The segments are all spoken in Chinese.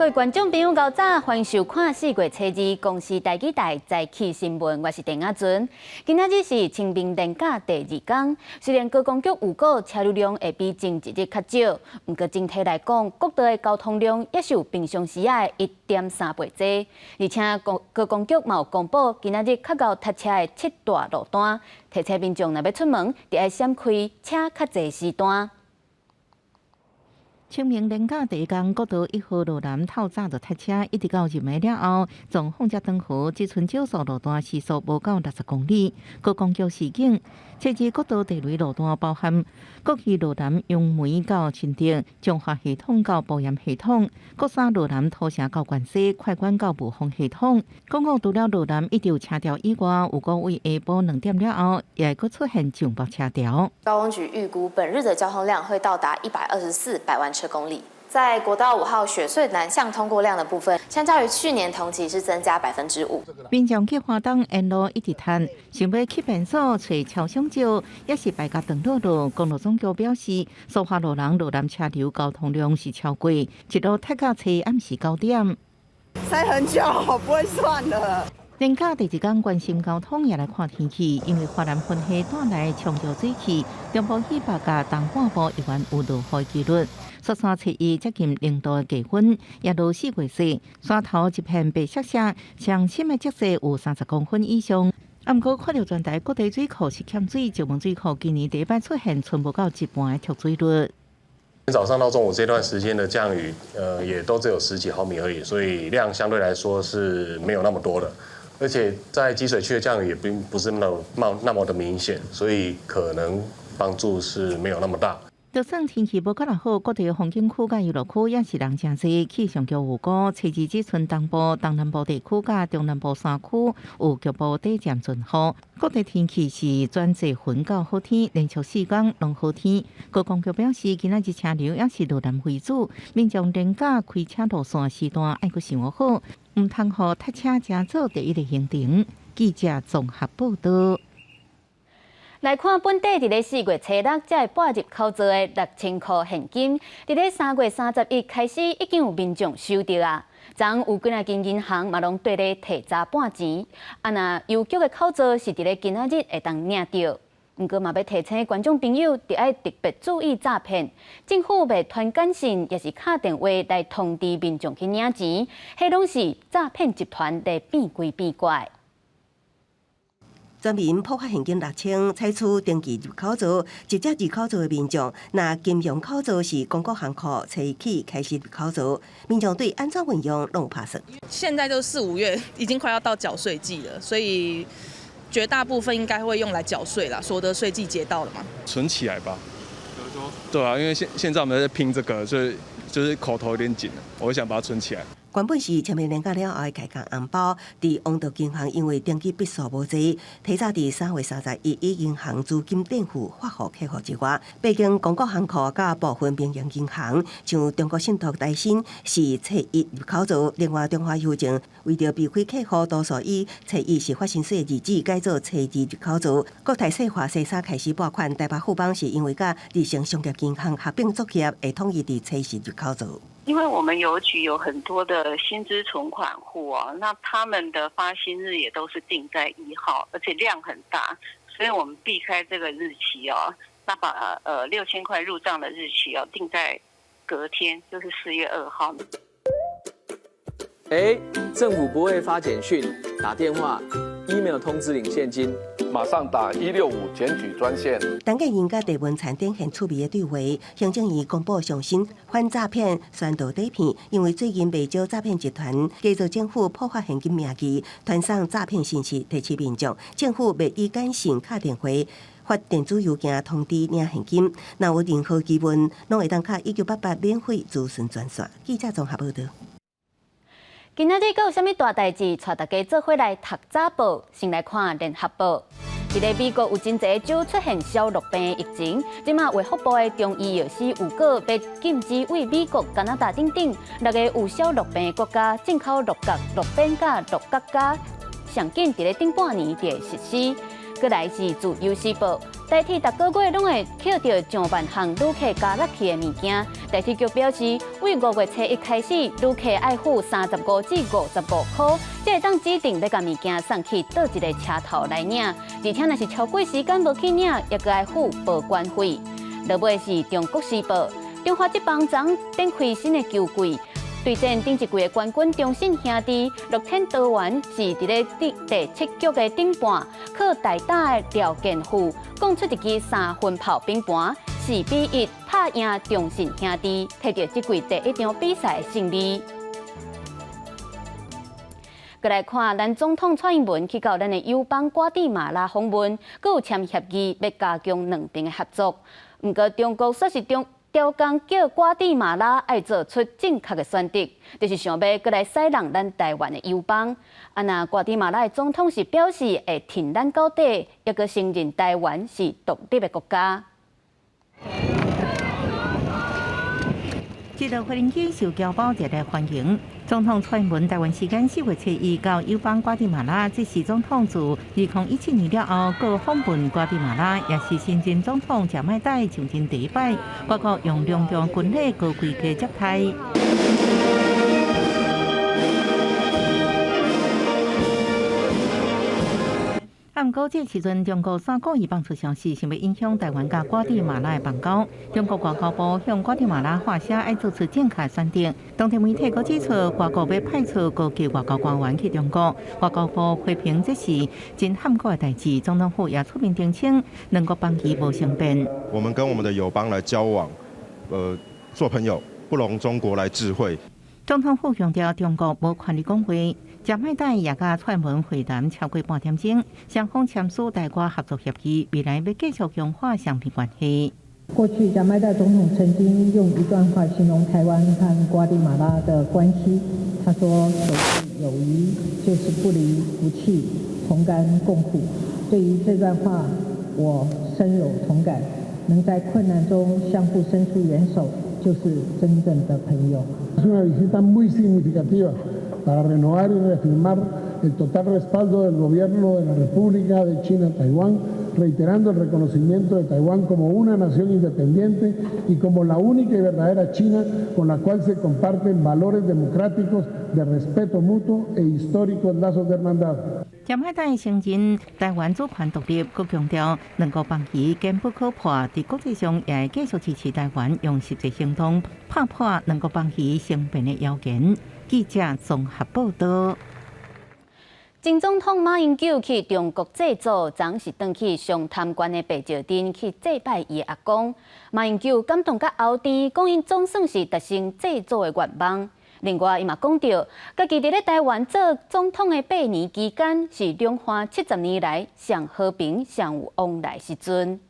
各位观众朋友，早早欢迎收看4月初2公视台记台早起新闻，我是陈雅纯。今仔日是清明连假第2天，虽然高公局预估车流量会比前一日较少，不过整体来讲，各地的交通量也是有平常时的1.3倍多。而且高公局嘛有公布，今仔日较高塞车的7大路段，提醒民众若要出门，得爱闪开车较侪时段。清明连假第1天，国道1号路南透早就塞车，一直到入暝了后，从凤才长河只剩少数路段时速无到60公里。高公局示警，初二国道地雷路段包含国旗路南永梅到新竹、中华系统到保盐系统、国三路南土城到关西、快关到雾峰系统。公路除了路南一直有车潮以外，有个为下晡2点了后，也会出现上北车潮。高公局预估本日的交通量会到达124百万车公里。在国道5号雪隧南向通过量的部分，相较于去年同期是增加5%。民众去花东沿路一直叹，想要去便所找超商少，也是败家长路路。公路总局表示，苏花路南路南车流交通量是超过，一路塞到初暗时9点。塞很久，不会算了。连假第1天关心交通也来看天气，因为华南分溪带来长潮水汽，中部以北甲东半部依然有落雨几率。雪山初一接近0度的低温，也到4月末，山头一片白色色，上深的积雪有30公分以上。不过，看到全台各地水库是欠水，石门水库今年第一摆出现存不到一半的蓄水率。早上到中午这段时间的降雨，也都只有10几毫米而已，所以量相对来说是没有那么多的。而且在积水区的降雨也并不是那么的明显，所以可能帮助是没有那么大。就算天气无可能好，各地的风景区甲娱乐区也是人真多。气象局预估，初二只剩东部、东南部地区甲中南部山区有局部短暂阵雨。各地天气是转多云到好天，连续4天拢好天。高公局表示，今仔日车流也是路南为主，民众连假开车路线时段爱去想好，唔通互塞车加做第一个行程。记者综合报道。来看本地，伫咧4月初6才会拨入口座的6000块现金，伫咧3月31日开始已经有民众收到啊。昨有几啊间银行嘛拢对咧提早半钱，那邮局的口座是伫咧今仔日会当领到。不过嘛要提醒观众朋友，得爱特别注意诈骗。政府袂传简讯，也是敲电话来通知民众去领钱，迄拢是诈骗集团在变鬼变怪。全民普发现金6000，采取登记入口座，直接入口座的民众，那金融口座是公国行库初一起开始入口座，民众对安怎运用拢有拍算。现在就4、5月，已经快要到缴税季了，所以绝大部分应该会用来缴税啦。所得税季节到了嘛，存起来吧。对啊，因为现在我们在拼这个，所以就是口头有点紧了，我想把它存起来。原本是清明连假了后的开工红包，伫王道银行因为登记笔数无济，提早伫3月31日以银行资金垫付发予客户之外，北京公国行库甲部分民营银行，像中国信托、台新是初一入口座，另外中华邮政为着避开客户多数以初一是发薪水的日子改做初2入口座。国泰世华西沙开始拨款，台北富邦是因为甲日盛商业银行合并作业，会统一伫初10入口座。因为我们邮局有很多的薪资存款户哦，那他们的发薪日也都是定在1号，而且量很大，所以我们避开这个日期哦，那把6000块入账的日期哦定在隔天，就是4月2号。政府不会发简讯、打电话、email 通知领现金，马上打165检举专线。陈建仁甲地文产展现趣味的对话，行政院公布上新反诈骗宣导底片，因为最近不少诈骗集团假造政府普发现金名义，传送诈骗信息提示民众，政府袂以简讯敲电话。发电子邮件通知领现金，若有任何疑问，拢会当敲1988免费咨询专线。记者综合报道。今仔日阁有啥物大代志，带大家做伙来读早报。先来看联合报。伫咧美国有真侪州出现小鹿病疫情，即马卫福部的中医药师预告要禁止为美国、加拿大等等6个有小鹿病的国家进口鹿角、鹿鞭甲鹿角甲，上紧伫咧顶半年就会实施。过来是自由时报，代替逐个月拢会捡到上万项旅客加落去的物件。代替局表示，为5月初1开始，旅客爱付35至55块，才会当指定要将物件送去倒一个车头来领，而且若是超过时间无去领，也搁爱付保管费。落尾是《中国时报》，中华职棒昨展开新的球季。对战顶一季的冠军中信兄弟，乐天桃园是伫咧第7局的顶半，靠大打的廖健富攻出一支3分炮兵盘，4比1拍赢中信兄弟，摕到这季第1场比赛的胜利。再来看，咱总统蔡英文去到咱的友邦瓜地马拉访问，佮有签协议要加强两边的合作。不过，中国说是调工叫瓜地马拉爱做出正确的选择，就是想要过来塞人咱台湾的友邦。那瓜地马拉的总统是表示会挺咱到底，也佮承认台湾是独立的国家。这个飞行机受侨胞热烈欢迎。总统蔡英文台湾时间4月初1到友邦瓜地马拉，这是总统自2017年了后，各访问瓜地马拉，也是新任总统贾迈代上任第1摆，外国用隆重军礼高规格接待。不过，这时阵中国3个月放出消息，想要影响台湾甲瓜地马拉的邦交。中国外交部向瓜地马拉发声，要做出正确选择。当地媒体阁指出，外国要派出高级外交官员去中国，外交部批评这是真坎坷的代志。总统府也出面澄清，两国邦谊无生变。我们跟我们的友邦来交往，做朋友，不容中国来智慧。总统府强调，中国无权利讲话。贾迈代也甲蔡英文会谈超过半点钟，双方签署台瓜合作协议，未来要继续强化双边关系。过去，贾迈代总统曾经用一段话形容台湾和瓜地马拉的关系，他说：“守住友谊就是不离不弃，同甘共苦。”对于这段话，我深有同感。能在困难中相互伸出援手，就是真正的朋友。Es una visita muy significativa para renovar y reafirmar el total respaldo del gobierno de la República de China Taiwán, reiterando el reconocimiento de Taiwán como una nación independiente y como la única y verdadera China con la cual se comparten valores democráticos de respeto mutuo e históricos lazos de hermandad. 贾迈代承认台湾主权独立，佮强调两国邦谊坚不可破，在国际上也会继续支持台湾用实际行动打破两国邦谊生变的谣言。记者综合报道。前总统马英九去中国祭祖，昨是登去上潭关的白石镇去祭拜伊阿公。马英九感动甲后甜，讲因总算是达成祭祖的愿望。另外，伊嘛讲到，家己伫咧台湾做总统的8年期间，是两岸70年来上和平、上有往来时阵。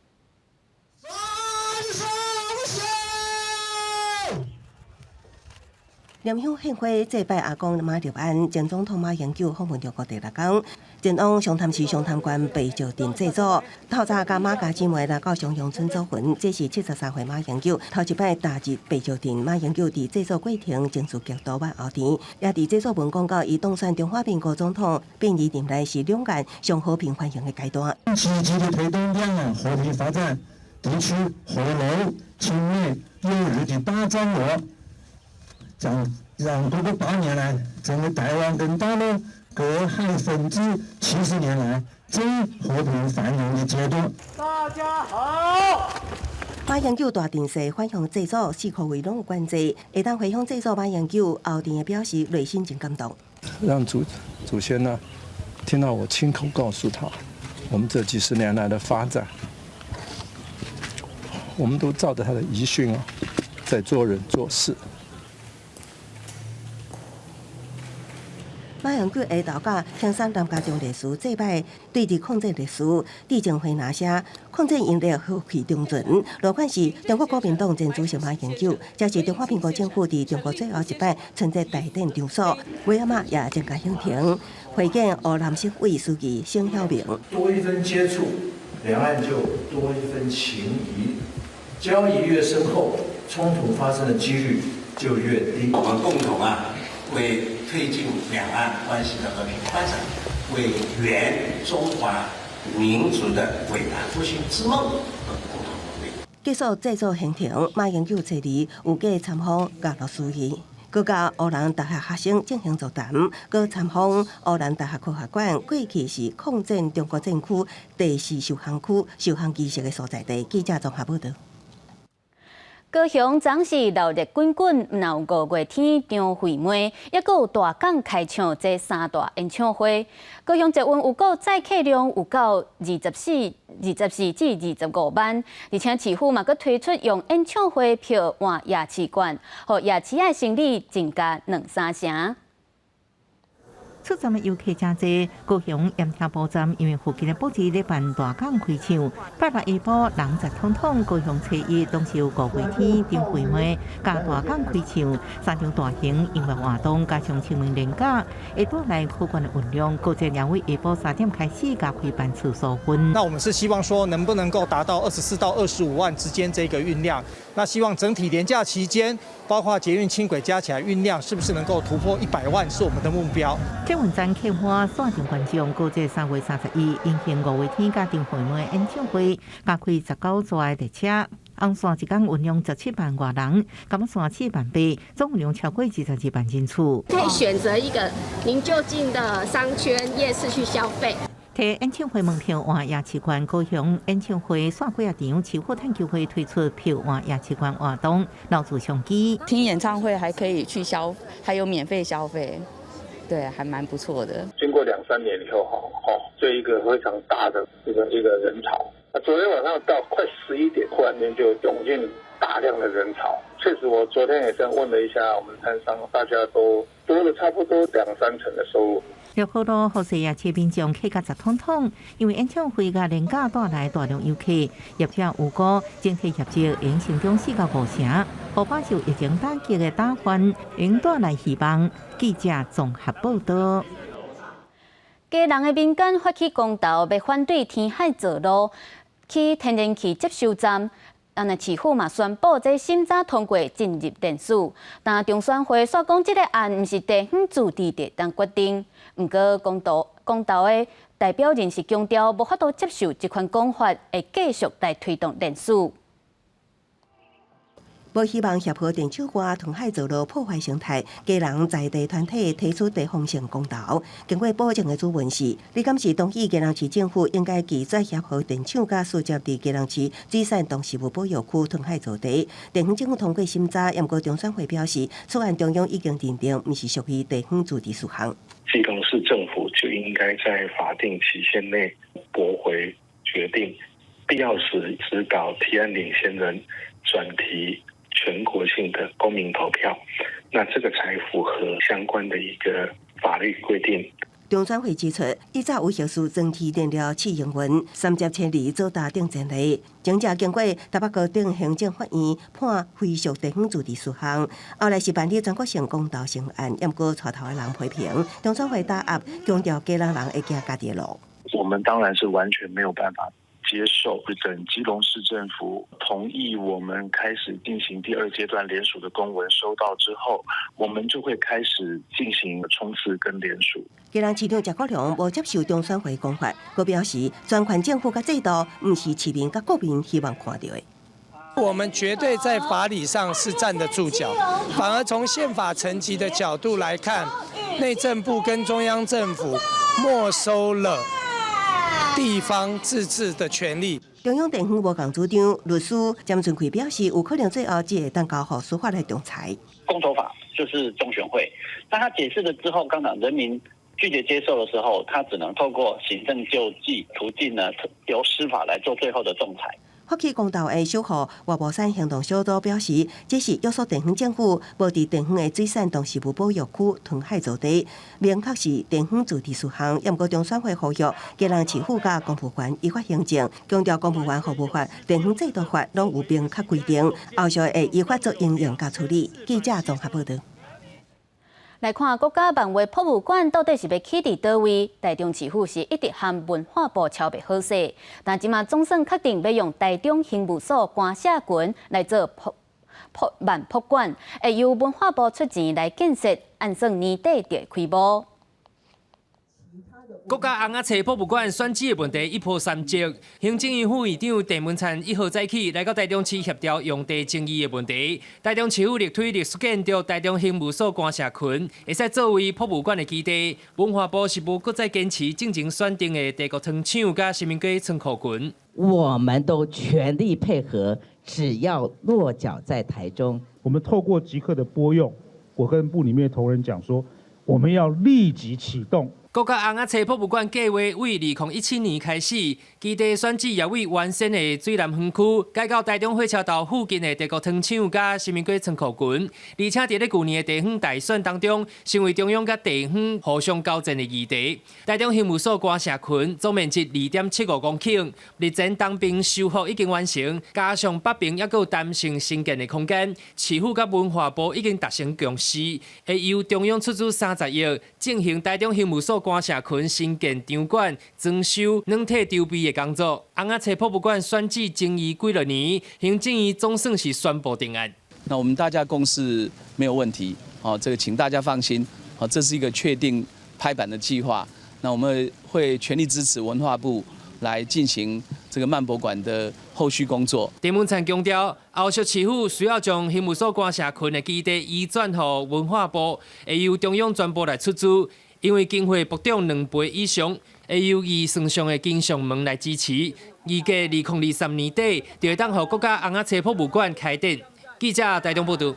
念香献花祭拜阿公马立安，前总统马英九访问中国第6天，前往上潭市上潭关白石镇祭祖，透早甲马家姊妹来到上阳村祖坟。这是73岁马英九头一摆踏入白石镇。马英九伫祭祖过程情绪极度万后甜，也伫祭祖文讲到，伊当选中华民国总统，并以年来是两岸上和平繁荣的阶段。积极的推动两岸和平发展，地区和睦、亲密、友谊的大战略。让8年来，整个台湾跟大陆隔海分治70年来最和平繁荣的阶段。大家好。马英九大电视返乡祭祖，4个位拢有关系。会当回乡祭祖，马英九后甜的表示内心真感动。让祖先呢，听到我亲口告诉他，我们这几十年来的发展，我们都照着他的遗训在做人做事。马英九下昼甲香山南家中烈士祭拜，对峙抗战烈士致敬回拿写抗战英烈豪气中存。落款是中国国民党前主席马英九，这是中华民国政府伫中国最后一摆春节大典场所，尾仔马也增加响停。会见湖南省委书记沈晓明。多一分接触，两岸就多一分情谊，交谊越深厚，冲突发生的几率就越低。我们共同为推进两岸关系的和平发展，为圆中华民族的伟大复兴之梦的共同努力。结束制作现场，马英九找离有假参访教育司仪。佮甲乌兰大学学生进行座谈，佮参访乌兰大学科学馆，过去是抗战中国战区第4受降区受降仪式的所在地。记者综合报道。高雄昨是热烈滚滚，闹5月天张惠妹，也佮有大港开唱这3大演唱会。高雄捷运有够载客量有到24至25万，而且市府嘛佮推出用演唱会票换夜市券，互夜市的生意增加2-3成。出站的游客真多，高雄盐埕埔站因为附近的布置咧办大港开唱，拜六下晡人才统统。高雄初一当时有5月天张惠妹加大港开唱，3场大型音乐活动加上清明连假，会带来可观的运量。高捷也为下晡3点开始加开班次数分。那我们是希望说，能不能够达到24到25万之间这个运量？那希望整体连假期间，包括捷运轻轨加起来运量，是不是能够突破100万，是我们的目标。这文章客花线上观众，高捷3月31日迎行5月天加张惠妹演唱会，加开19座的列车。红线一天运量17万外人，甘线7万8，总运量超过22万人次。可以选择一个您就近的商圈夜市去消费。摕演唱会门票换夜市券，高雄演唱会线几啊场市府探求会推出票换夜市券活动，闹出商机。听演唱会还可以去还有免费消费。对，还蛮不错的。经过2-3年以后，这一个非常大的一个人潮。昨天晚上到快11点，突然间就涌进大量的人潮。确实，我昨天也这样问了一下我们摊商，大家都多了差不多2-3成的收入。有好多好势夜市民众客家10统统，因为演唱会甲连假带来大量游客，业者预估整体业绩应成长4到5成，可把受疫情打击的打翻，应带来希望。记者综合报道。基隆的民间发起公投，要反对填海造路去天然气接收站。市府嘛宣布，这审查通过进入电视。但中选会说讲，这个案毋是地方自治地当决定。毋过公投的代表人士强调，无法度接受这款讲法，会继续来推动电视。无希望协和电手歌同海造路破坏生态，基隆在地团体提出地方性公投。经过保证的主文是，你敢是同意基隆市政府应该拒绝协和电手甲所接伫基隆市水产动植物保育区同海造地。地方政府通过审查，不过中选会表示，此案中央已经认定，毋是属于地方自治事项。基隆市政府就应该在法定期限内驳回决定，必要时指导提案领先人转提全国性的公民投票，那这个才符合相关的一个法律规定。中选会指出，以早有涉事整体电料试营运3接千里做大定前例，前者经过台北高等行政法院判非属地方自治事项，后来是办理全国性公投成案，不过带头的人批评，中选会打压，强调基隆人会行家己的路。我们当然是完全没有办法接受，等基隆市政府同意我们开始进行第2阶段联署的公文收到之后，我们就会开始进行冲刺跟联署。基隆市长谢国良无接受中选会讲法，佮表示专权政府甲制度毋是市民甲国民希望看到的。我们绝对在法理上是站得住脚，反而从宪法层级的角度来看，内政部跟中央政府没收了地方自治的权利。中央地方无共主张律师詹俊奎表示，有可能最后只会当交予司法来仲裁。公投法就是中选会，当他解释了之后，刚刚人民拒绝接受的时候，他只能透过行政救济途径呢，由司法来做最后的仲裁。发起公投的小户外部山行动小组表示，这是约束地方政府无伫地方的水产动植物保育区屯海造地，明确是地方自治事项。不过中选会呼吁基隆市府甲公务员依法行政，强调公务员服务法、地方制度法拢有明确规定，后续会依法做应用甲处理。记者综合报道。来看国家文化博物馆到底是要起伫倒位？台中市府是一直和文化部筹备好势，但即马总算确定要用台中刑务所官舍群来做万博馆，会由文化部出钱来建设，按算年底就会开幕。国家红仔册博物馆选址的问题一波三折，行政院副院长郑文灿1号早起来到台中市协调用地争议的问题。台中市府力推力缩建着台中刑务所官舍群，会使作为博物馆的基地。文化部是无搁再坚持进前选定的地国糖厂甲新民街仓库群。我们都全力配合，只要落脚在台中。我们透过即刻的拨用，我跟部里面的同仁讲说，我们要立即启动。国家红仔册博物馆计划为2017年开始，基地选址也为完善的水南园区，改到台中火车道附近的地国糖厂甲新民街仓库群，而且在去年的地方大选当中，成为中央甲地方互相交战的议题。台中刑务所官舍群总面积2.75公顷，日前东边修复已经完成，加上北边还有担心新建的空间，市府甲文化部已经达成共识，会由中央出资30亿进行台中刑务所官舍群新建场馆、装修、软体筹备的工作。红仔册博物馆选址争议几了年，行政院总算是宣布定案。那我们大家共识没有问题，这个请大家放心，这是一个确定拍板的计划。那我们会全力支持文化部来进行这个漫博馆的后续工作。郑文灿强调，后续市府需要将刑务所官舍群的基地移转给文化部，会由中央全部来出资。因为经费部长2倍以上，会由预算上的经常门来支持。预计2023年底就会当予国家红仔册博物馆开展。记者台中报道。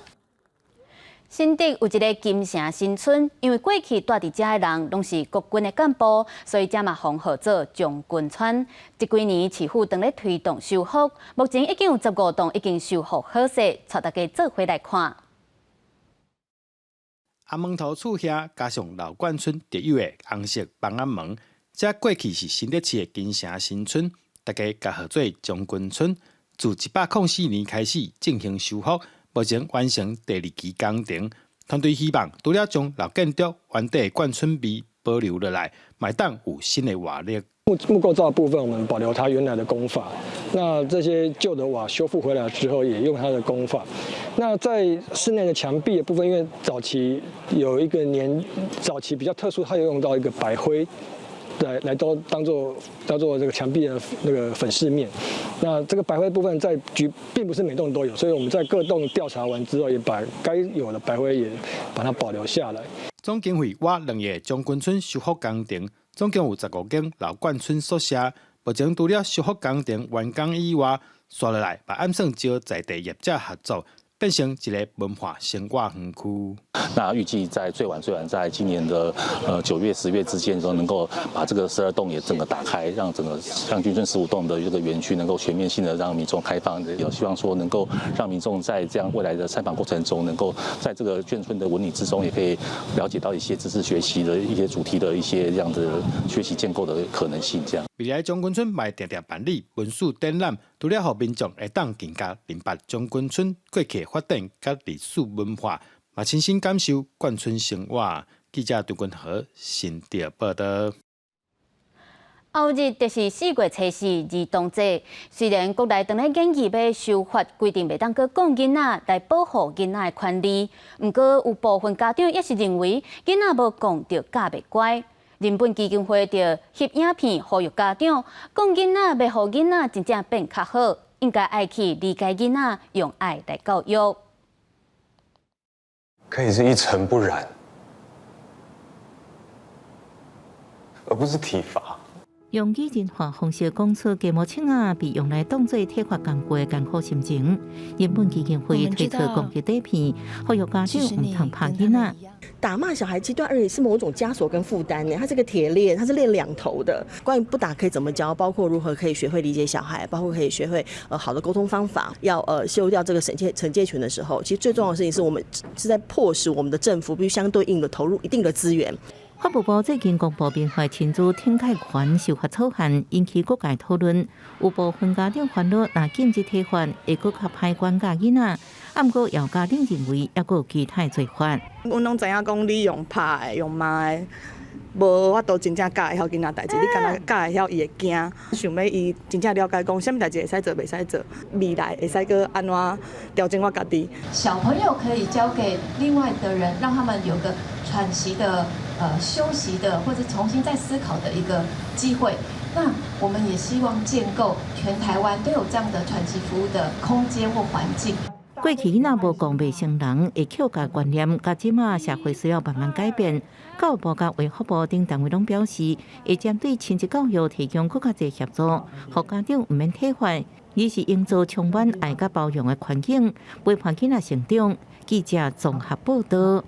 新竹有一个金城新村，因为过去住伫遮的人拢是国军的干部，所以遮嘛封号做将军村。这几年市府正咧推动修复，目前已经有15栋已经修复好势，带大家做回来看。红门头厝遐加上老冠村特有的红色房仔门，这过去是新竹市的金城新村，大家甲号做将军村。自104年开始进行修复，目前完成第2期工程。团队希望除了将老建筑原地冠村味保留落来，买当有新的瓦力。木构造的部分，我们保留它原来的工法。那这些旧的瓦修复回来之后，也用它的工法。那在室内的墙壁的部分，因为早期有一个早期比较特殊，它有用到一个白灰，来当做这个墙壁的那个粉饰面。那这个白灰部分在并不是每栋都有，所以我们在各栋调查完之后，也把该有的白灰也把它保留下来。总经费挖2个将军村修复工程。总共有15间老冠村宿舍，目前除了修复工程完工以外，刷落来把暗算招在地业者合作，变成一个文化生活园区。那预计在最晚在今年的9月、10月之间，能够把这个12栋也整个打开，让整个将军村15栋的这个园区能够全面性的让民众开放。也希望说能够让民众在这样未来的参访过程中，能够在这个眷村的纹理之中，也可以了解到一些知识学习的一些主题的一些这样的学习建构的可能性。这样，未来将军村卖定定办理文史展览，除了让民众会当更加明白将军村过去发展甲历史文化。也亲身感受眷村生活。记者杜君和新竹报道。后日就是4月初4儿童节，虽然国内正在研议要修法规定，袂当去讲囡仔来保护囡仔的权利，不过有部分家长也是认为囡仔无讲就教袂乖。人本基金会就翕影片呼吁家长，讲囡仔要互囡仔真正变较好，应该爱去理解囡仔，用爱来教育。可以是一尘不染，而不是体罚。用拟人化方式讲出鸡毛枪啊，被用来当作体罚工具的艰苦心情。日本基金会推出攻击底片，呼吁家长唔通拍囡仔。打骂小孩极端而言是某种枷锁跟负担呢，它是个铁链，它是链2头的。关于不打可以怎么教，包括如何可以学会理解小孩，包括可以学会好的沟通方法。要修掉这个惩戒权的时候，其实最重要的事情是我们是在迫使我们的政府必须相对应的投入一定的资源。法务部最近公布编排亲子听解权修法草案，引起各界讨论。有部分家长烦恼，若禁止体罚会更较歹管教囡仔。不过，有家长认为，还有其他做法。阮拢知影讲，你用拍的、用骂的，无法度真正教会晓囡仔代志。你敢若教会晓伊会惊，想要伊真正了解讲，什么代志会使做，袂使做，未来会使个安怎调整我家己。小朋友可以交给另外的人，让他们有个喘息的休息的或者重新再思考的一个机会。那我们也希望建构全台湾都有这样的喘息服务的空间或环境。过去囡仔无讲未成人会扣家观念，甲即马社会需要慢慢改变。教育部甲卫福部等单位拢表示，会针对亲子教育提供更加侪协助，互家长毋免体罚，而是营造充满爱甲包容的环境，陪伴囡仔成长。记者综合报道。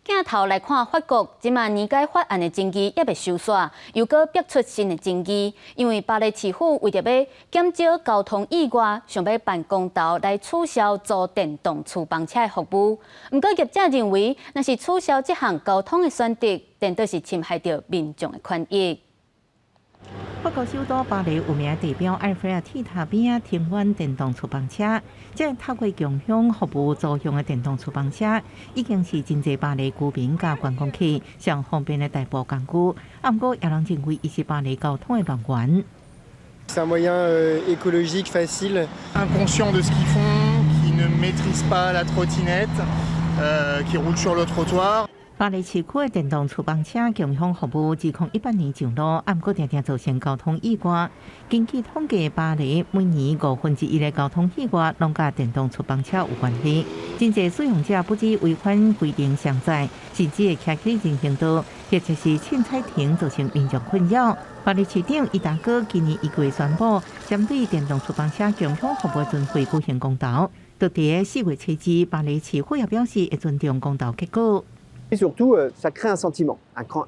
镜头来看法国，即马年改法案的争议也未收煞，又搁逼出新的争议。因为巴黎市府为着要减少交通意外，想要办公投来取消租电动厨房车的服务。不过业者认为，若是取消这项交通的选择，电倒是侵害到民众的权益。法国首都巴黎有名地标埃菲尔铁塔边啊停运电动厨房车，这透过共享服务租用的电动厨房车，已经是真侪巴黎居民甲观光客上方便的代步工具。不过，也有人认为伊是巴黎交通的来源。C'est un moyen écologique facile, inconscient de ce qu'ils font, qui ne maîtrisent pas la trottinette, qui roulent sur le trottoir. 巴黎市区的电动厨房车共享服务自2018年上路，不过常常造成交通意外。根据统计，巴黎每年1/5的交通意外拢甲电动厨房车有关系。真侪使用者不止违反规定上载，甚至会骑起人行道，或者是凊彩停，造成民众困扰。巴黎市长伊达哥今年1月宣布，针对电动厨房车共享服务巡回举行公投。到伫4月7日，巴黎市府也表示会尊重公投结果。Et surtout, ça crée un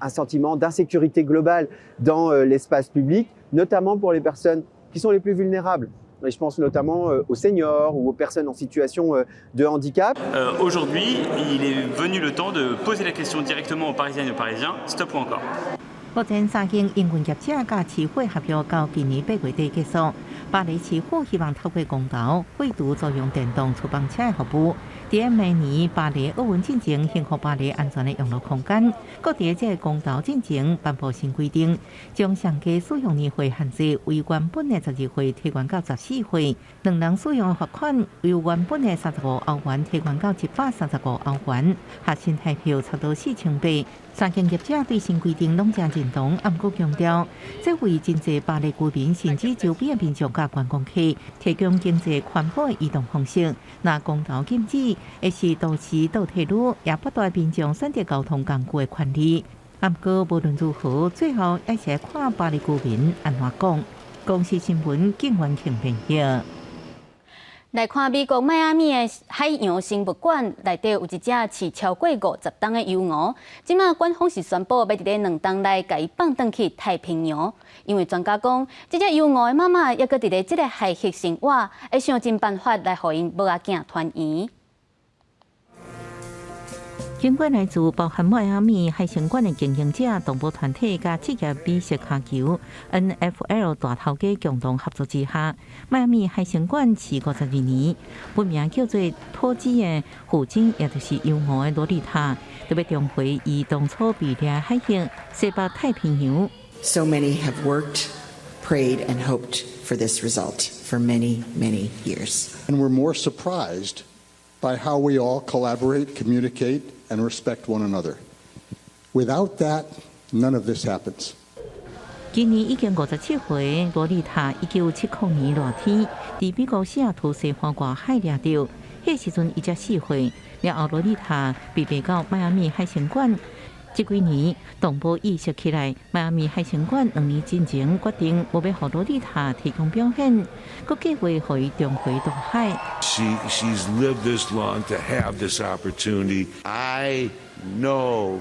sentiment d'insécurité globale dans l'espace public, notamment pour les personnes qui sont les plus vulnérables. Et je pense notamment aux seniors ou aux personnes en situation de handicap. Aujourd'hui, il est venu le temps de poser la question directement aux Parisiennes et aux Parisiens, stop ou encore? 目前3间营运业者甲市府合约到今年8月底结束。巴黎市府希望透过公投废除租用电动厨房车的服务。伫明年巴黎奥运进前，幸福巴黎安全的用路空间。搁伫这个公投进前颁布新规定，将上街使用年岁限制为原本的12岁提悬到14岁，2人使用的罚款由原本的35欧元提悬到135欧元，核心台票差不多4800。3间业者对新规定拢正认同，不过强调，这为真侪巴黎居民甚至周边的民众甲观光客提供经济环保的移动方式。若公投禁止，会是都市倒退路，也不带民众选择交通工具的权利。不过无论如何，最后还是看巴黎居民安怎讲。公视新闻景元庆编译。来看美国迈阿密的海洋生物馆内底有一只饲超过50吨的游鹅，即马官方是宣布要伫咧2天内甲伊放转去太平洋，因为专家讲，这只游鹅的妈妈也搁伫咧这个海域生活，会想尽办法来互因母仔囝团圆。经过来自包含迈阿密海参馆的经营者、动物团体甲职业美式卡球 NFL 大头家共同合作之下，迈阿密海参馆是52年，本名叫做托基的父亲，也就是游鹅的洛丽塔，特别重回伊当初被掠海域西北太平洋。So many have worked, prayed, and hoped for this result for many, many years. And we're more surprised by how we all collaborate, communicate, and respect one another. Without that, none of this happens. 今年已经57岁，洛丽塔1979年热天伫美国西雅图西方外海掠到，迄时阵伊才4岁。然后洛丽塔被卖到迈阿密海参馆。这几年动物意识起来，迈阿密海参馆2年之前决定要互洛丽塔提供表演，佮计划互伊重回大海。She's lived this long to have this opportunity. I know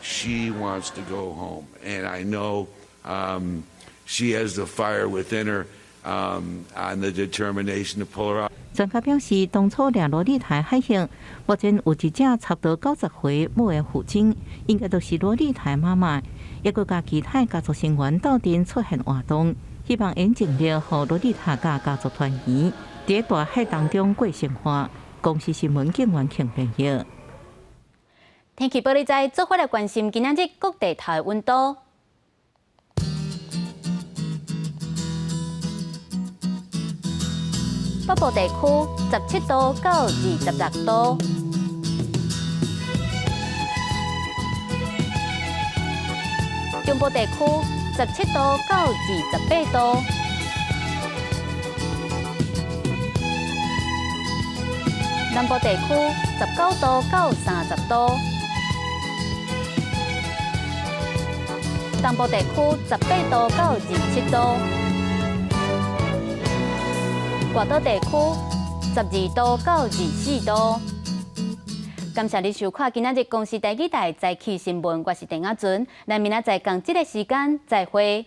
she wants to go home, and I know she has the fire within her and the determination to pull her out. 专家表示，当初掠洛丽塔海域，目前有一只差不多90岁母的父亲，应该就是洛丽塔妈妈，也佮甲其他家族成员斗阵出现活动，希望因尽力互洛丽塔甲家族团圆，伫大海当中过生活。公视新闻景元庆编译。天气报你知，做伙来关心今仔日各地头的温度。北部地区17度到26度，中部地区17度到28度，南部地区19度到30度，东部地区18度到27度，外岛地区12度到24度。感谢你收看今仔日公视第2台早起新闻，我是陈雅纯，咱明仔载同这个时间再会。